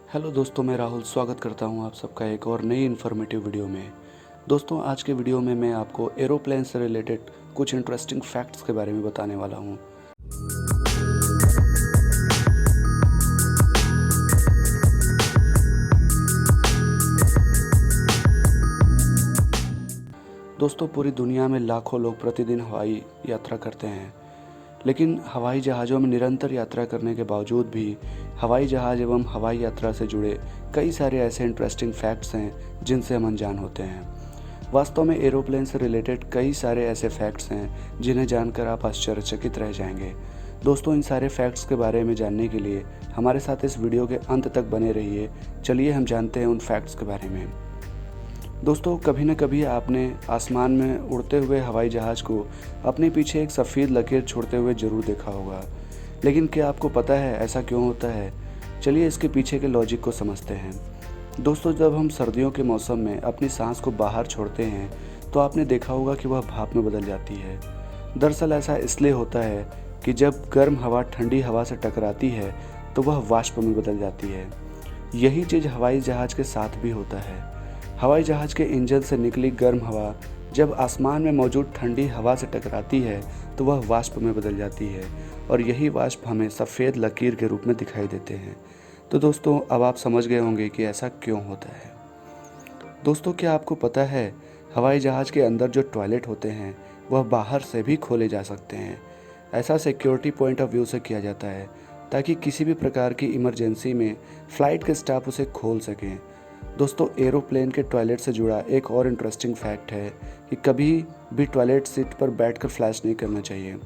Hello दोस्तों, मैं राहुल स्वागत करता हूं आप सबका एक और नई इन्फॉर्मेटिव वीडियो में। दोस्तों, आज के वीडियो में मैं आपको एरोप्लेन से रिलेटेड कुछ इंटरेस्टिंग फैक्ट्स के बारे में बताने वाला हूं। दोस्तों, पूरी दुनिया में लाखों लोग प्रतिदिन हवाई यात्रा करते हैं, लेकिन हवाई जहाज़ों में निरंतर यात्रा करने के बावजूद भी हवाई जहाज़ एवं हवाई यात्रा से जुड़े कई सारे ऐसे इंटरेस्टिंग फैक्ट्स हैं जिनसे हम अनजान होते हैं। वास्तव में एरोप्लेन से रिलेटेड कई सारे ऐसे फैक्ट्स हैं जिन्हें जानकर आप आश्चर्यचकित रह जाएंगे। दोस्तों, इन सारे फैक्ट्स के बारे में जानने के लिए हमारे साथ इस वीडियो के अंत तक बने रहिए। चलिए हम जानते हैं उन फैक्ट्स के बारे में। दोस्तों, कभी न कभी आपने आसमान में उड़ते हुए हवाई जहाज़ को अपने पीछे एक सफ़ेद लकीर छोड़ते हुए ज़रूर देखा होगा, लेकिन क्या आपको पता है ऐसा क्यों होता है? चलिए इसके पीछे के लॉजिक को समझते हैं। दोस्तों, जब हम सर्दियों के मौसम में अपनी सांस को बाहर छोड़ते हैं तो आपने देखा होगा कि वह भाप में बदल जाती है। दरअसल ऐसा इसलिए होता है कि जब गर्म हवा ठंडी हवा से टकराती है तो वह वाष्प में बदल जाती है। यही चीज़ हवाई जहाज़ के साथ भी होता है। हवाई जहाज़ के इंजन से निकली गर्म हवा जब आसमान में मौजूद ठंडी हवा से टकराती है तो वह वाष्प में बदल जाती है और यही वाष्प हमें सफ़ेद लकीर के रूप में दिखाई देते हैं। तो दोस्तों, अब आप समझ गए होंगे कि ऐसा क्यों होता है। दोस्तों, क्या आपको पता है हवाई जहाज़ के अंदर जो टॉयलेट होते हैं वह बाहर से भी खोले जा सकते हैं। ऐसा सिक्योरिटी पॉइंट ऑफ व्यू से किया जाता है ताकि किसी भी प्रकार की इमरजेंसी में फ़्लाइट के स्टाफ उसे खोल सकें। दोस्तों, एरोप्लेन के टॉयलेट से जुड़ा एक और इंटरेस्टिंग फैक्ट है कि कभी भी टॉयलेट सीट पर बैठकर फ्लैश नहीं करना चाहिए।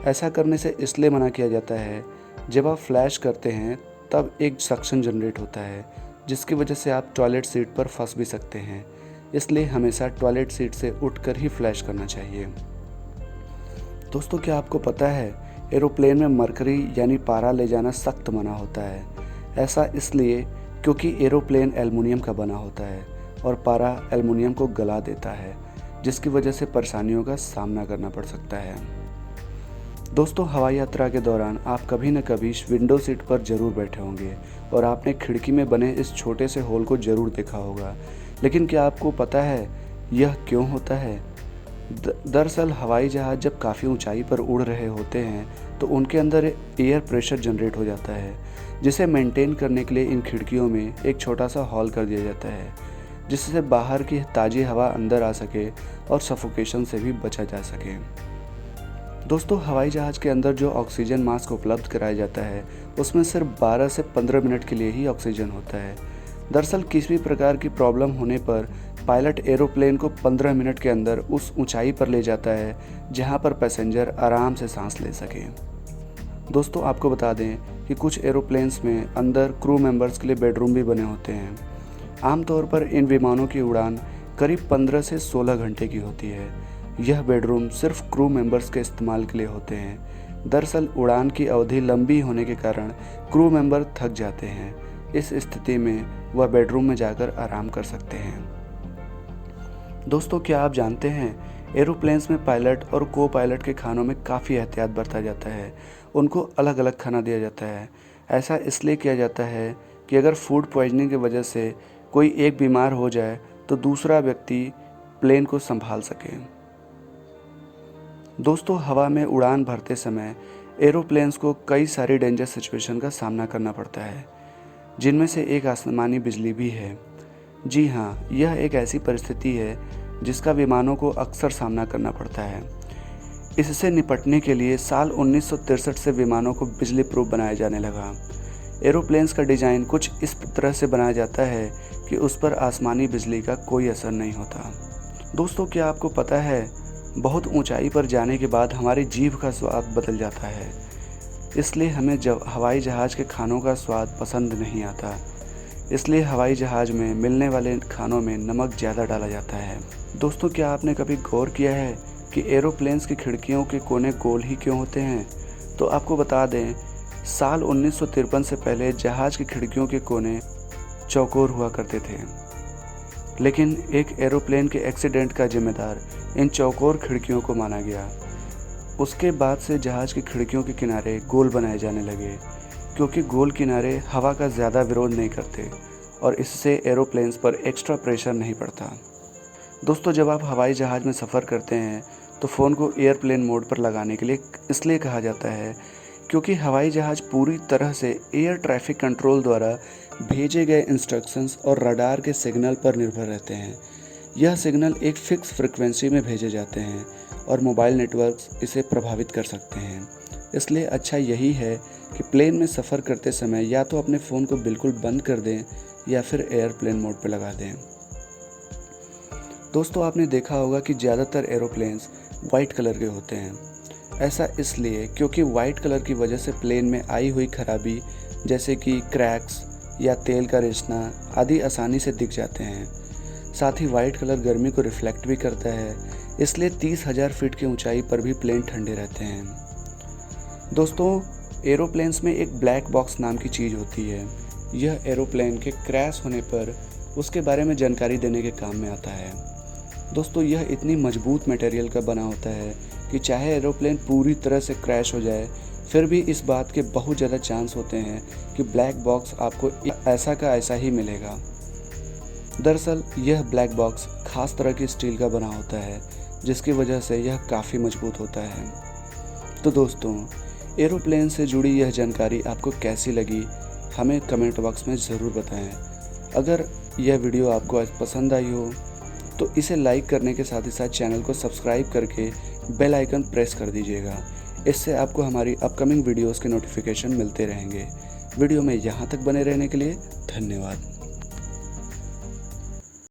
ऐसा करने से इसलिए मना किया जाता है, जब आप फ्लैश करते हैं तब एक सक्शन जनरेट होता है जिसकी वजह से आप टॉयलेट सीट पर फंस भी सकते हैं। इसलिए हमेशा टॉयलेट सीट से उठकर ही फ्लैश करना चाहिए। दोस्तों, क्या आपको पता है एरोप्लेन में मरकरी यानी पारा ले जाना सख्त मना होता है। ऐसा इसलिए क्योंकि एरोप्लेन एल्युमिनियम का बना होता है और पारा एल्युमिनियम को गला देता है, जिसकी वजह से परेशानियों का सामना करना पड़ सकता है। दोस्तों, हवाई यात्रा के दौरान आप कभी न कभी विंडो सीट पर ज़रूर बैठे होंगे और आपने खिड़की में बने इस छोटे से होल को ज़रूर देखा होगा, लेकिन क्या आपको पता है यह क्यों होता है? दरअसल हवाई जहाज़ जब काफ़ी ऊंचाई पर उड़ रहे होते हैं तो उनके अंदर एयर प्रेशर जनरेट हो जाता है, जिसे मेंटेन करने के लिए इन खिड़कियों में एक छोटा सा हॉल कर दिया जाता है, जिससे बाहर की ताज़ी हवा अंदर आ सके और सफोकेशन से भी बचा जा सके। दोस्तों, हवाई जहाज़ के अंदर जो ऑक्सीजन मास्क उपलब्ध कराया जाता है उसमें सिर्फ 12 से 15 मिनट के लिए ही ऑक्सीजन होता है। दरअसल किसी भी प्रकार की प्रॉब्लम होने पर पायलट एरोप्लेन को 15 मिनट के अंदर उस ऊंचाई पर ले जाता है जहां पर पैसेंजर आराम से सांस ले सके। दोस्तों, आपको बता दें कि कुछ एरोप्लेन्स में अंदर क्रू मेंबर्स के लिए बेडरूम भी बने होते हैं। आमतौर पर इन विमानों की उड़ान करीब 15 से 16 घंटे की होती है। यह बेडरूम सिर्फ क्रू मेंबर्स के इस्तेमाल के लिए होते हैं। दरअसल उड़ान की अवधि लंबी होने के कारण क्रू मेंबर थक जाते हैं। इस स्थिति में वह बेडरूम में जाकर आराम कर सकते हैं। दोस्तों, क्या आप जानते हैं एरोप्लेन्स में पायलट और को पायलट के खानों में काफ़ी एहतियात बरता जाता है। उनको अलग अलग खाना दिया जाता है। ऐसा इसलिए किया जाता है कि अगर फूड पॉइजनिंग की वजह से कोई एक बीमार हो जाए तो दूसरा व्यक्ति प्लेन को संभाल सके। दोस्तों, हवा में उड़ान भरते समय एरोप्लेन्स को कई सारी डेंजर सिचुएशन का सामना करना पड़ता है, जिनमें से एक आसमानी बिजली भी है। जी हाँ, यह एक ऐसी परिस्थिति है जिसका विमानों को अक्सर सामना करना पड़ता है। इससे निपटने के लिए साल 1963 से विमानों को बिजली प्रूफ बनाया जाने लगा। एरोप्लेन्स का डिज़ाइन कुछ इस तरह से बनाया जाता है कि उस पर आसमानी बिजली का कोई असर नहीं होता। दोस्तों, क्या आपको पता है बहुत ऊंचाई पर जाने के बाद हमारी जीभ का स्वाद बदल जाता है, इसलिए हमें जब हवाई जहाज़ के खानों का स्वाद पसंद नहीं आता। इसलिए हवाई जहाज़ में मिलने वाले खानों में नमक ज़्यादा डाला जाता है। दोस्तों, क्या आपने कभी गौर किया है कि एरोप्लेन्स की खिड़कियों के कोने गोल ही क्यों होते हैं? तो आपको बता दें, साल 1953 से पहले जहाज़ की खिड़कियों के कोने चौकोर हुआ करते थे, लेकिन एक एरोप्लेन के एक्सीडेंट का जिम्मेदार इन चौकोर खिड़कियों को माना गया। उसके बाद से जहाज़ की खिड़कियों के किनारे गोल बनाए जाने लगे। क्योंकि गोल किनारे हवा का ज़्यादा विरोध नहीं करते और इससे एरोप्लेन्स पर एक्स्ट्रा प्रेशर नहीं पड़ता। दोस्तों, जब आप हवाई जहाज़ में सफ़र करते हैं तो फ़ोन को एयरप्लेन मोड पर लगाने के लिए इसलिए कहा जाता है क्योंकि हवाई जहाज़ पूरी तरह से एयर ट्रैफिक कंट्रोल द्वारा भेजे गए इंस्ट्रक्शंस और रडार के सिग्नल पर निर्भर रहते हैं। यह सिग्नल एक फ़िक्स फ्रिक्वेंसी में भेजे जाते हैं और मोबाइल नेटवर्क्स इसे प्रभावित कर सकते हैं। इसलिए अच्छा यही है कि प्लेन में सफ़र करते समय या तो अपने फ़ोन को बिल्कुल बंद कर दें या फिर एयरप्लेन मोड पर लगा दें। दोस्तों, आपने देखा होगा कि ज़्यादातर एरोप्लेन्स वाइट कलर के होते हैं। ऐसा इसलिए क्योंकि वाइट कलर की वजह से प्लेन में आई हुई खराबी जैसे कि क्रैक्स या तेल का रिसना आदि आसानी से दिख जाते हैं। साथ ही वाइट कलर गर्मी को रिफ्लेक्ट भी करता है, इसलिए 30,000 फीट की ऊंचाई पर भी प्लेन ठंडे रहते हैं। दोस्तों, एरोप्लेन्स में एक ब्लैक बॉक्स नाम की चीज़ होती है। यह एरोप्लेन के क्रैश होने पर उसके बारे में जानकारी देने के काम में आता है। दोस्तों, यह इतनी मजबूत मटेरियल का बना होता है कि चाहे एरोप्लेन पूरी तरह से क्रैश हो जाए, फिर भी इस बात के बहुत ज़्यादा चांस होते हैं कि ब्लैक बॉक्स आपको ऐसा का ऐसा ही मिलेगा। दरअसल यह ब्लैक बॉक्स खास तरह की स्टील का बना होता है, जिसकी वजह से यह काफ़ी मजबूत होता है। तो दोस्तों, एरोप्लेन से जुड़ी यह जानकारी आपको कैसी लगी, हमें कमेंट बॉक्स में ज़रूर बताएं। अगर यह वीडियो आपको पसंद आई हो तो इसे लाइक करने के साथ ही साथ चैनल को सब्सक्राइब करके बेल आइकन प्रेस कर दीजिएगा। इससे आपको हमारी अपकमिंग वीडियोस के नोटिफिकेशन मिलते रहेंगे। वीडियो में यहाँ तक बने रहने के लिए धन्यवाद।